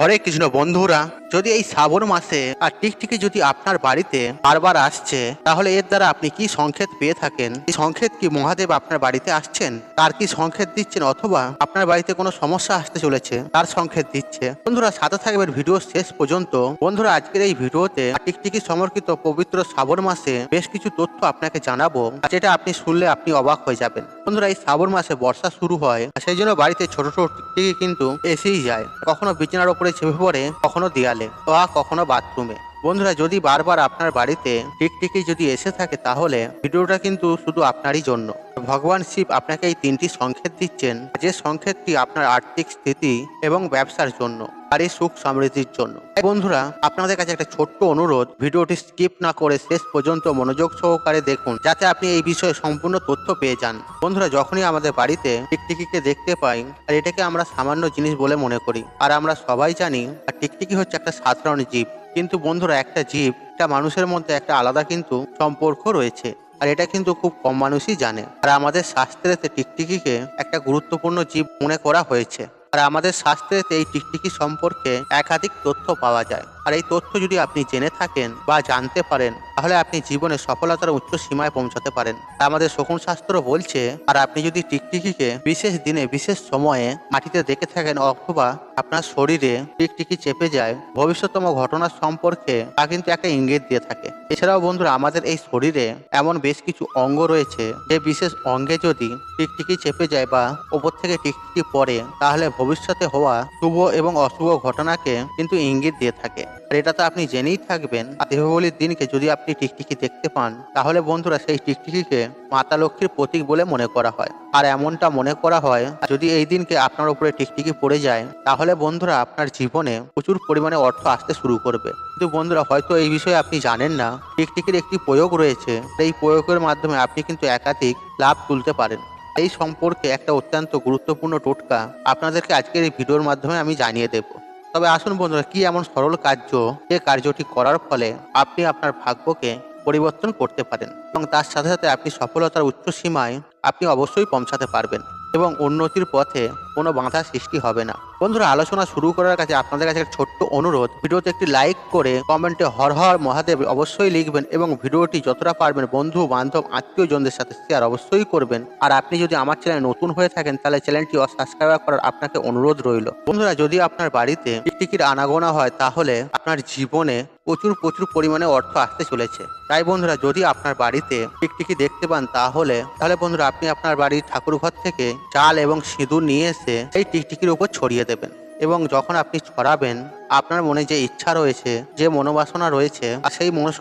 হরে কৃষ্ণ বন্ধুরা, যদি এই শ্রাবণ মাসে আর টিকটিকি যদি আপনার বাড়িতে বারবার আসছে, তাহলে এর দ্বারা আপনি কি সংকেত পেয়ে থাকেন? এই সংকেত কি মহাদেব আপনার বাড়িতে আসছেন, তার কি সংকেত দিচ্ছেন, অথবা আপনার বাড়িতে কোনো সমস্যা আসতে চলেছে তার সংকেত দিচ্ছে? বন্ধুরা সাথে থাকবেন ভিডিও শেষ পর্যন্ত। বন্ধুরা আজকের এই ভিডিওতে টিকটিকি সমর্পিত পবিত্র শ্রাবণ মাসে বেশ কিছু তথ্য আপনাকে জানাবো, যেটা আপনি শুনলে আপনি অবাক হয়ে যাবেন। বন্ধুরা এই শ্রাবণ মাসে বর্ষা শুরু হয়, আর সেই জন্য বাড়িতে ছোট ছোট টিকটিকি কিন্তু এসেই যায়। কখনো বিছানার উপরে চেপে পড়ে, কখনো দেয়ালে বা কখনো বাথরুমে। বন্ধুরা যদি বারবার আপনার বাড়িতে টিকটিকি যদি এসে থাকে, তাহলে ভিডিওটা কিন্তু শুধু আপনারই জন্য। ভগবান শিব আপনাকে এই তিনটি সংকেত দিচ্ছেন, যে সংকেতটি আপনার আর্থিক স্থিতি এবং ব্যবসার জন্য আর এই সুখ সমৃদ্ধির জন্য। তাই বন্ধুরা আপনাদের কাছে একটা ছোট্ট অনুরোধ, ভিডিওটি স্কিপ না করে শেষ পর্যন্ত মনোযোগ সহকারে দেখুন, যাতে আপনি এই বিষয়ে সম্পূর্ণ তথ্য পেয়ে যান। বন্ধুরা যখনই আমাদের বাড়িতে টিকটিকিকে দেখতে পাই, আর এটাকে আমরা সামান্য জিনিস বলে মনে করি, আর আমরা সবাই জানি আর টিকটিকি হচ্ছে একটা সাধারণ জীব। কিন্তু বন্ধুরা একটা জীব, একটা মানুষের মধ্যে একটা আলাদা কিন্তু সম্পর্ক রয়েছে, আর এটা কিন্তু খুব কম মানুষই জানে। আর আমাদের শাস্ত্রেতে টিকটিকিকে একটা গুরুত্বপূর্ণ জীব মনে করা হয়েছে। আর আমাদের শাস্ত্রেতে এই টিকটিকি সম্পর্কে একাধিক তথ্য পাওয়া যায়। আর এই তথ্য যদি আপনি জেনে থাকেন বা জানতে পারেন, তাহলে আপনি জীবনে সফলতার উচ্চ সীমায় পৌঁছাতে পারেন। আমাদের শকুন শাস্ত্র বলছে, আর আপনি যদি টিকটিকিকে বিশেষ দিনে বিশেষ সময়ে মাটিতে দেখে থাকেন, অথবা আপনার শরীরে টিকটিকি চেপে যায়, ভবিষ্যতম ঘটনার সম্পর্কে তা কিন্তু একটা ইঙ্গিত দিয়ে থাকে। এছাড়াও বন্ধুরা আমাদের এই শরীরে এমন বেশ কিছু অঙ্গ রয়েছে, যে বিশেষ অঙ্গে যদি টিকটিকি চেপে যায় বা ওপর থেকে টিকটিকি পড়ে, তাহলে ভবিষ্যতে হওয়া শুভ এবং অশুভ ঘটনাকে কিন্তু ইঙ্গিত দিয়ে থাকে। আর এটা তো আপনি জেনেই থাকবেন, দীপাবলির দিনকে যদি আপনি টিকটিকি দেখতে পান, তাহলে বন্ধুরা সেই টিকটিকিকে মাতা লক্ষ্মীর প্রতীক বলে মনে করা হয়। আর এমনটা মনে করা হয়, যদি এই দিনকে আপনার উপরে টিকটিকি পড়ে যায়, তাহলে বন্ধুরা আপনার জীবনে প্রচুর পরিমাণে অর্থ আসতে শুরু করবে। কিন্তু বন্ধুরা হয়তো এই বিষয়ে আপনি জানেন না, টিকটিকির একটি প্রয়োগ রয়েছে, এই প্রয়োগের মাধ্যমে আপনি কিন্তু একাধিক লাভ তুলতে পারেন। এই সম্পর্কে একটা অত্যন্ত গুরুত্বপূর্ণ টোটকা আপনাদেরকে আজকের এই ভিডিওর মাধ্যমে আমি জানিয়ে দেব। তবে আসুন বন্ধুরা, কি এমন সরল কার্য, যে কার্যটি করার ফলে আপনি আপনার ভাগ্যকে পরিবর্তন করতে পারেন, এবং তার সাথে সাথে আপনি সফলতার উচ্চ সীমায় আপনি অবশ্যই পৌঁছাতে পারবেন, এবং উন্নতির পথে কোনো বাধা সৃষ্টি হবে না। বন্ধুরা আলোচনা শুরু করার কাছে আপনাদের কাছে একটা ছোট্ট অনুরোধ, ভিডিওতে একটি লাইক করে কমেন্টে হর হর মহাদেব অবশ্যই লিখবেন, এবং ভিডিওটি যতটা পারবেন বন্ধু বান্ধব আত্মীয়জনদের সাথে শেয়ার অবশ্যই করবেন। আর আপনি যদি আমার চ্যানেলে নতুন হয়ে থাকেন, তাহলে চ্যানেলটি সাবস্ক্রাইব করার আপনাকে অনুরোধ রইল। বন্ধুরা যদি আপনার বাড়িতে টিকটিকির আনাগোনা হয়, তাহলে আপনার জীবনে প্রচুর প্রচুর পরিমাণে অর্থ আসতে চলেছে। তাই বন্ধুরা যদি আপনার বাড়িতে টিকটিকি দেখতে পান, তাহলে বন্ধুরা আপনি আপনার বাড়ির ঠাকুর ঘর থেকে চাল এবং সিঁদুর নিয়ে এসে এই টিকটিকির উপর ছড়িয়ে দেবেন। এবং যখন আপনি ছড়াবেন, আপনার মনে যে ইচ্ছা রয়েছে, যে মনোবাসনা রয়েছে, আর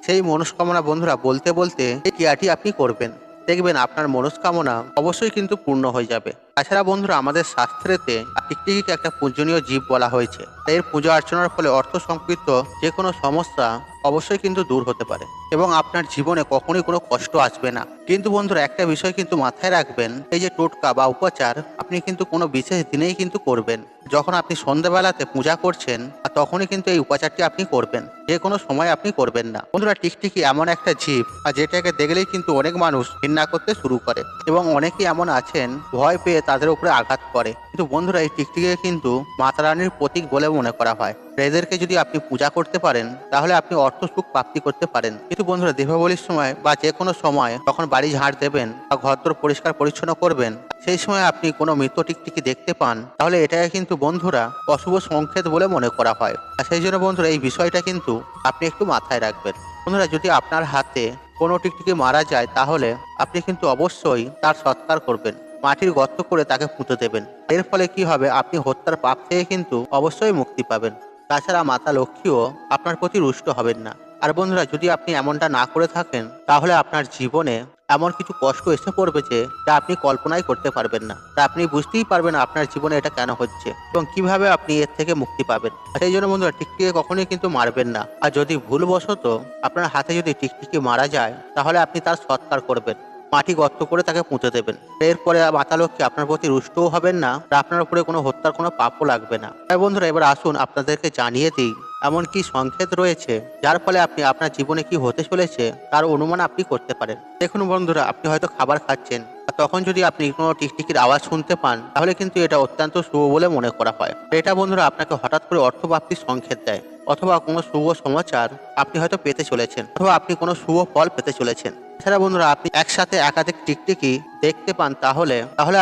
সেই মনস্কামনা বন্ধুরা বলতে বলতে এই ক্রিয়াটি আপনি করবেন। দেখবেন আপনার মনস্কামনা অবশ্যই কিন্তু পূর্ণ হয়ে যাবে। তাছাড়া বন্ধুরা আমাদের শাস্ত্রেতে টিকটিকিকে একটা পূজনীয় জীব বলা হয়েছে। এর পূজা অর্চনার ফলে অর্থ সম্পৃক্ত যে কোনো সমস্যা অবশ্যই কিন্তু দূর হতে পারে, এবং আপনার জীবনে কখনোই কোনো কষ্ট আসবে না। কিন্তু বন্ধুরা একটা বিষয় কিন্তু মাথায় রাখবেন, এই যে টোটকা বা উপচার আপনি কিন্তু কোনো বিশেষ দিনেই কিন্তু করবেন। যখন আপনি সন্ধ্যাবেলাতে পূজা করছেন, আর তখনই কিন্তু এই উপাচারটি আপনি করবেন, যে কোনো সময় আপনি করবেন না। বন্ধুরা টিকটিকি এমন একটা জীব, আর যেটাকে দেখলেই কিন্তু অনেক মানুষ ঘৃণা করতে শুরু করে, এবং অনেকেই এমন আছেন ভয় পেয়ে তাদের উপরে আঘাত করে। কিন্তু বন্ধুরা এই টিকটিকিকে কিন্তু মাতা রানীর প্রতীক বলে মনে করা হয়। এদেরকে যদি আপনি পূজা করতে পারেন, তাহলে আপনি অর্থ সুখ প্রাপ্তি করতে পারেন। কিন্তু বন্ধুরা দীপাবলির সময় বা যে কোনো সময় যখন বাড়ি ঝাড় দেবেন বা ঘরদোর পরিষ্কার পরিচ্ছন্ন করবেন, সেই সময় আপনি কোনো মৃত টিকটিকি দেখতে পান, তাহলে এটাকে কিন্তু বন্ধুরা অশুভ সংকেত বলে মনে করা হয়। আর সেই জন্য বন্ধুরা এই বিষয়টা কিন্তু আপনি একটু মাথায় রাখবেন। বন্ধুরা যদি আপনার হাতে কোনো টিকটিকি মারা যায়, তাহলে আপনি কিন্তু অবশ্যই তার সৎকার করবেন, মাটির গর্ত করে তাকে পুঁতে দেবেন। এর ফলে কি হবে, আপনি হত্যার পাপ থেকে কিন্তু অবশ্যই মুক্তি পাবেন। তাছাড়া মাতা লক্ষ্মীও আপনার প্রতি রুষ্ট হবেন না। আর বন্ধুরা যদি আপনি এমনটা না করে থাকেন, তাহলে আপনার জীবনে এমন কিছু কষ্ট এসে পড়বে যে যা আপনি কল্পনাই করতে পারবেন না। তা আপনি বুঝতেই পারবেন আপনার জীবনে এটা কেন হচ্ছে, এবং কিভাবে আপনি এর থেকে মুক্তি পাবেন। সেই জন্য বন্ধুরা টিকটিকি কখনোই কিন্তু মারবেন না। আর যদি ভুলবশত আপনার হাতে যদি টিকটিকি মারা যায়, তাহলে আপনি তার সৎকার করবেন, মাটি গর্ত করে তাকে পুঁতে দেবেন। এরপরে মাতা লক্ষ্মী আপনার প্রতি রুষ্টও হবেন না, আর আপনার উপরে কোনো হত্যার কোনো পাপও লাগবে না। তাই বন্ধুরা এবার আসুন আপনাদেরকে জানিয়ে দিই এমন কি সংকেত রয়েছে, যার ফলে আপনি আপনার জীবনে কি হতে চলেছে তার অনুমান আপনি করতে পারেন। দেখুন বন্ধুরা, আপনি হয়তো খাবার খাচ্ছেন, আর তখন যদি আপনি কোনো টিকটিকির আওয়াজ শুনতে পান তাহলে কিন্তু এটা অত্যন্ত শুভ বলে মনে করা হয়। এটা বন্ধুরা আপনাকে হঠাৎ করে অর্থপ্রাপ্তির সংকেত দেয়, অথবা কোনো শুভ সমাচার আপনি হয়তো পেতে চলেছেন, অথবা আপনি কোনো শুভ ফল পেতে চলেছেন। এছাড়া বন্ধুরা আপনি একসাথে একাধিক টিকটিকি দেখতে পান তাহলে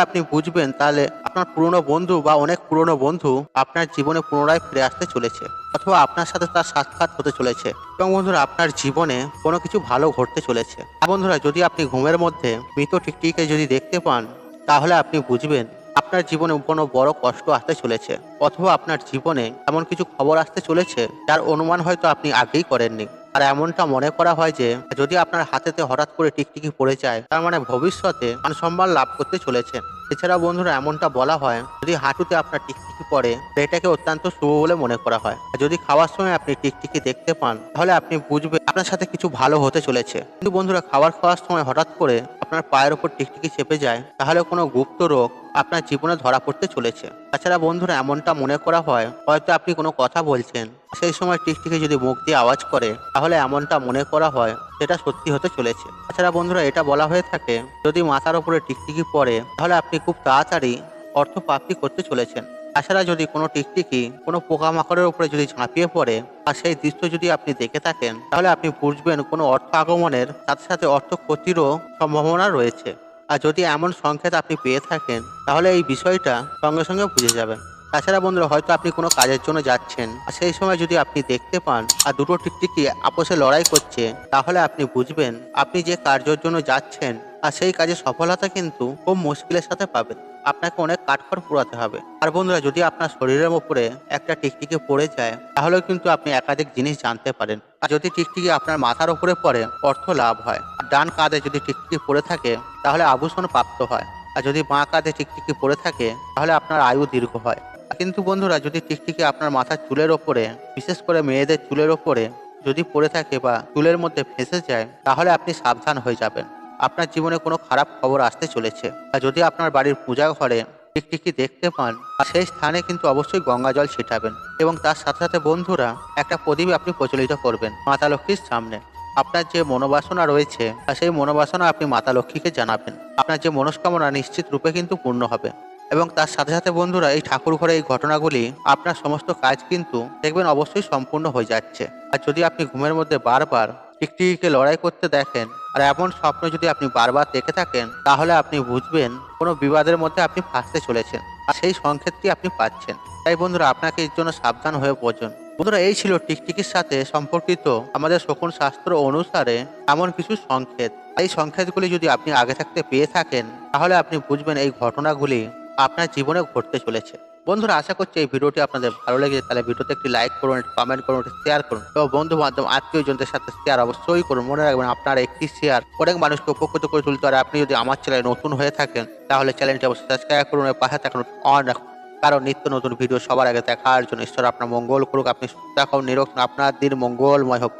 আপনি বুঝবেন তাহলে আপনার পুরনো বন্ধু বা অনেক পুরনো বন্ধু আপনার জীবনে পুনরায় ফিরে আসতে চলেছে, অথবা আপনার সাথে তার সাক্ষাৎ হতে চলেছে, এবং বন্ধুরা আপনার জীবনে কোনো কিছু ভালো ঘটতে চলেছে। আর বন্ধুরা যদি আপনি ঘুমের মধ্যে মৃত টিকটিকিকে যদি দেখতে পান তাহলে আপনি বুঝবেন আপনার জীবনে কোনো বড় কষ্ট আসতে চলেছে, অথবা আপনার জীবনে এমন কিছু খবর আসতে চলেছে যার অনুমান হয়তো আপনি আগেই করেননি। আর এমনটা মনে করা হয় যে যদি আপনার হাতেতে হঠাৎ করে টিকটিকি পড়ে যায় তার মানে ভবিষ্যতে মান সম্মান লাভ করতে চলেছেন। এছাড়া বন্ধুরা এমনটা বলা হয় যদি হাঁটুতে আপনার টিকটিকি পড়ে এটাকে অত্যন্ত শুভ বলে মনে করা হয়। আর যদি খাওয়ার সময় আপনি টিকটিকি দেখতে পান তাহলে আপনি বুঝবেন আপনার সাথে কিছু ভালো হতে চলেছে। কিন্তু বন্ধুরা খাওয়ার সময় হঠাৎ করে আপনার পায়ের ওপর টিকটিকি চেপে যায় তাহলে কোনো গুপ্ত রোগ আপনার জীবনে ধরা পড়তে চলেছে। তাছাড়া বন্ধুরা এমনটা মনে করা হয় হয়তো আপনি কোনো কথা বলছেন, সেই সময় টিকটিকি যদি মুখ দিয়ে আওয়াজ করে তাহলে এমনটা মনে করা হয় সেটা সত্যি হতে চলেছে। তাছাড়া বন্ধুরা এটা বলা হয়ে থাকে যদি মাথার উপরে টিকটিকি পড়ে তাহলে আপনি খুব তাড়াতাড়ি অর্থ প্রাপ্তি করতে চলেছেন। তাছাড়া যদি কোনো টিকটিকি কোনো পোকামাকড়ের উপরে যদি ঝাঁপিয়ে পড়ে আর সেই দৃশ্য যদি আপনি দেখে থাকেন তাহলে আপনি বুঝবেন কোনো অর্থ আগমনের সাথে সাথে অর্থ ক্ষতিরও সম্ভাবনা রয়েছে। আর যদি এমন সংকেত আপনি পেয়ে থাকেন তাহলে এই বিষয়টা সঙ্গে সঙ্গে বুঝে যাবেন। তাছাড়া বন্ধুরা হয়তো আপনি কোনো কাজের জন্য যাচ্ছেন আর সেই সময় যদি আপনি দেখতে পান আর দুটো টিকটিকি আপোষে লড়াই করছে তাহলে আপনি বুঝবেন আপনি যে কার্যের জন্য যাচ্ছেন আর সেই কাজে সফলতা কিন্তু খুব মুশকিলের সাথে পাবেন। আপনাকে অনেক কাঠখড় পোড়াতে হবে। আর বন্ধুরা যদি আপনার শরীরের উপরে একটা টিকটিকি পড়ে যায় তাহলেও কিন্তু আপনি একাধিক জিনিস জানতে পারেন। আর যদি টিকটিকি আপনার মাথার উপরে পড়ে অর্থ লাভ হয়। আর ডান কাঁধে যদি টিকটিকি পড়ে থাকে তাহলে আভূষণ প্রাপ্ত হয়। আর যদি বাঁ কাঁধে টিকটিকি পড়ে থাকে তাহলে আপনার আয়ু দীর্ঘ হয়। কিন্তু বন্ধুরা যদি টিকটিকি আপনার মাথার চুলের ওপরে, বিশেষ করে মেয়েদের চুলের ওপরে যদি পড়ে থাকে বা চুলের মধ্যে ফেঁসে যায় তাহলে আপনি সাবধান হয়ে যাবেন, আপনার জীবনে কোনো খারাপ খবর আসতে চলেছে। আর যদি আপনার বাড়ির পূজা ঘরে টিকটিকি দেখতে পান আর সেই স্থানে কিন্তু অবশ্যই গঙ্গা জল ছিটাবেন, এবং তার সাথে সাথে বন্ধুরা একটা প্রদীপ আপনি প্রচলিত করবেন মাতা লক্ষ্মীর সামনে। আপনার যে মনোবাসনা রয়েছে আর সেই মনোবাসনা আপনি মাতা লক্ষ্মীকে জানাবেন, আপনার যে মনস্কামনা নিশ্চিত রূপে কিন্তু পূর্ণ হবে। এবং তার সাথে সাথে বন্ধুরা এই ঠাকুর ঘরে এই ঘটনাগুলি আপনার সমস্ত কাজ কিন্তু দেখবেন অবশ্যই সম্পূর্ণ হয়ে যাচ্ছে। আর যদি আপনি ঘুমের মধ্যে বারবার টিকটিকিকে লড়াই করতে দেখেন আর এমন স্বপ্ন যদি আপনি বারবার দেখে থাকেন তাহলে আপনি বুঝবেন কোনো বিবাদের মধ্যে আপনি ফাঁসতে চলেছেন আর সেই সংকেতটি আপনি পাচ্ছেন। তাই বন্ধুরা আপনাকে এর জন্য সাবধান হয়ে পড়ুন। বন্ধুরা এই ছিল টিকটিকির সাথে সম্পর্কিত আমাদের শকুন শাস্ত্র অনুসারে এমন কিছু সংকেত। এই সংকেতগুলি যদি আপনি আগে থাকতে পেয়ে থাকেন তাহলে আপনি বুঝবেন এই ঘটনাগুলি আপনার জীবনে ঘটতে চলেছে। বন্ধুরা আশা করছি এই ভিডিওটি আপনাদের ভালো লেগেছে, তাহলে ভিডিওতে একটি লাইক করুন, একটি কমেন্ট করুন, একটি শেয়ার করুন এবং বন্ধু বান্ধব আত্মীয়জনদের সাথে শেয়ার অবশ্যই করুন। মনে রাখবেন আপনার একটি শেয়ার অনেক মানুষকে উপকৃত করে তুলতে পারে। আপনি যদি আমার চ্যানেলে নতুন হয়ে থাকেন তাহলে চ্যানেলটি অবশ্যই সাবস্ক্রাইব করুন এবং পাশে থাকুন অন রাখুন, কারণ নিত্য নতুন ভিডিও সবার আগে দেখার জন্য। ঈশ্বর আপনার মঙ্গল করুক, আপনি সুস্থ থাকুন, নিরোগ, আপনার দিন মঙ্গলময় হোক।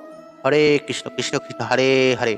হরে কৃষ্ণ কৃষ্ণ কৃষ্ণ হরে হরে।